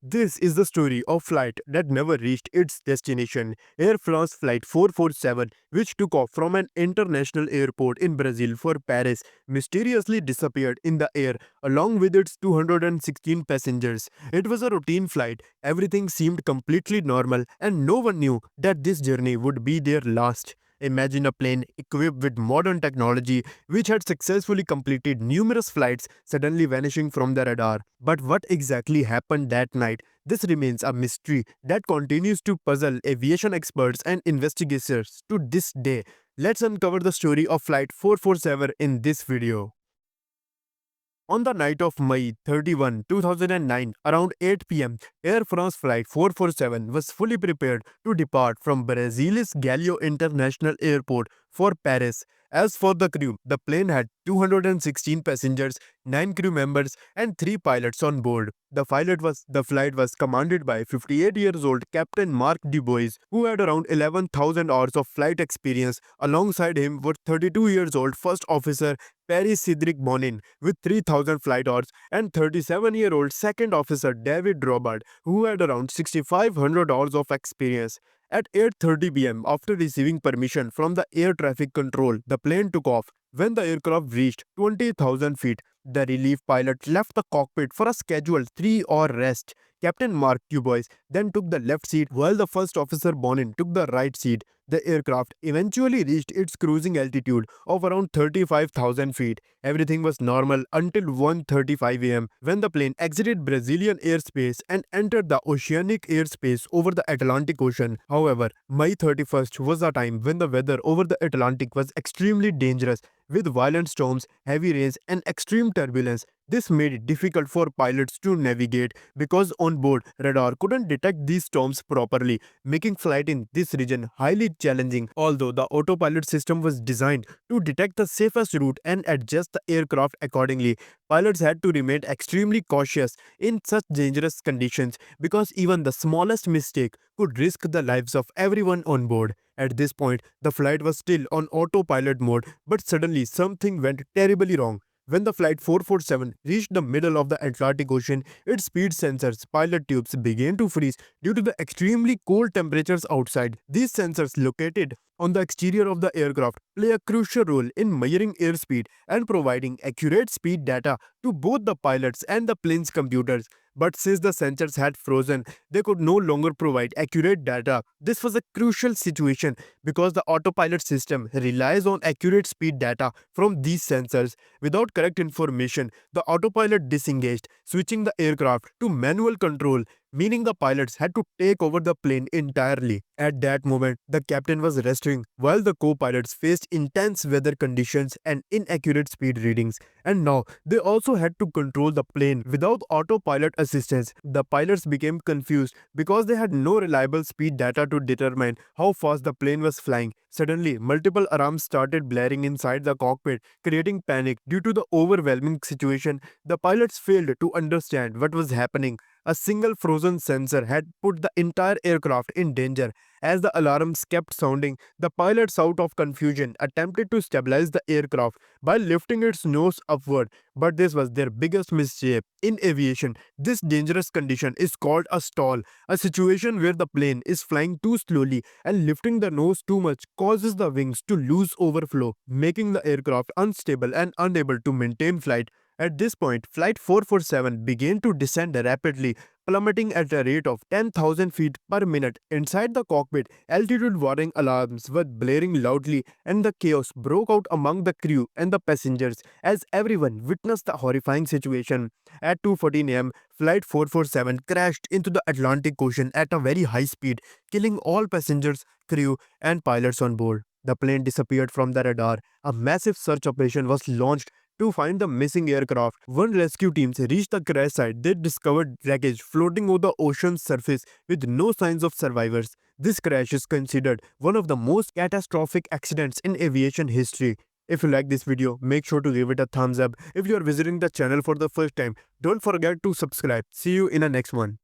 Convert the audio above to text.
This is the story of flight that never reached its destination. Air France Flight 447, which took off from an international airport in Brazil for Paris, mysteriously disappeared in the air along with its 216 passengers. It was a routine flight, everything seemed completely normal, and no one knew that this journey would be their last. Imagine a plane equipped with modern technology which had successfully completed numerous flights suddenly vanishing from the radar. But what exactly happened that night? This remains a mystery that continues to puzzle aviation experts and investigators to this day. Let's uncover the story of Flight 447 in this video. On the night of May 31, 2009, around 8 pm, Air France Flight 447 was fully prepared to depart from Brazil's Galeão International Airport for Paris. As for the crew, the plane had 216 passengers, 9 crew members, and 3 pilots on board. The flight was commanded by 58 years old Captain Marc Dubois, who had around 11,000 hours of flight experience. Alongside him were 32 years old First Officer Paris Cedric Bonin with 3,000 flight hours and 37-year-old Second Officer David Robert, who had around 6,500 hours of experience. At 8:30 pm, after receiving permission from the air traffic control, the plane took off. When the aircraft reached 20,000 feet, the relief pilot left the cockpit for a scheduled 3-hour rest. Captain Marc Dubois then took the left seat while the first officer Bonin took the right seat. The aircraft eventually reached its cruising altitude of around 35,000 feet. Everything was normal until 1:35 am when the plane exited Brazilian airspace and entered the oceanic airspace over the Atlantic Ocean. However, May 31st was a time when the weather over the Atlantic was extremely dangerous with violent storms, heavy rains, and extreme turbulence. This made it difficult for pilots to navigate because on board radar couldn't detect these storms properly, making flight in this region highly challenging. Although the autopilot system was designed to detect the safest route and adjust the aircraft accordingly, pilots had to remain extremely cautious in such dangerous conditions because even the smallest mistake could risk the lives of everyone on board. At this point, the flight was still on autopilot mode, but suddenly something went terribly wrong. When the Flight 447 reached the middle of the Atlantic Ocean, its speed sensors, pilot tubes began to freeze due to the extremely cold temperatures outside. These sensors located on the exterior of the aircraft play a crucial role in measuring airspeed and providing accurate speed data to both the pilots and the plane's computers. But since the sensors had frozen, they could no longer provide accurate data. This was a crucial situation because the autopilot system relies on accurate speed data from these sensors. Without correct information, the autopilot disengaged, switching the aircraft to manual control, meaning the pilots had to take over the plane entirely. At that moment, the captain was resting while the co-pilots faced intense weather conditions and inaccurate speed readings. And now, they also had to control the plane without autopilot assistance. The pilots became confused because they had no reliable speed data to determine how fast the plane was flying. Suddenly, multiple alarms started blaring inside the cockpit, creating panic due to the overwhelming situation. The pilots failed to understand what was happening. A single frozen sensor had put the entire aircraft in danger. As the alarms kept sounding, the pilots, out of confusion, attempted to stabilize the aircraft by lifting its nose upward. But this was their biggest mistake. In aviation, this dangerous condition is called a stall, a situation where the plane is flying too slowly and lifting the nose too much causes the wings to lose overflow, making the aircraft unstable and unable to maintain flight. At this point, Flight 447 began to descend rapidly, plummeting at a rate of 10,000 feet per minute. Inside the cockpit, altitude warning alarms were blaring loudly, and the chaos broke out among the crew and the passengers as everyone witnessed the horrifying situation. At 2:14 am, Flight 447 crashed into the Atlantic Ocean at a very high speed, killing all passengers, crew, and pilots on board. The plane disappeared from the radar. A massive search operation was launched to find the missing aircraft. When rescue teams reached the crash site, they discovered wreckage floating over the ocean's surface with no signs of survivors. This crash is considered one of the most catastrophic accidents in aviation history. If you like this video, make sure to give it a thumbs up. If you are visiting the channel for the first time, don't forget to subscribe. See you in the next one.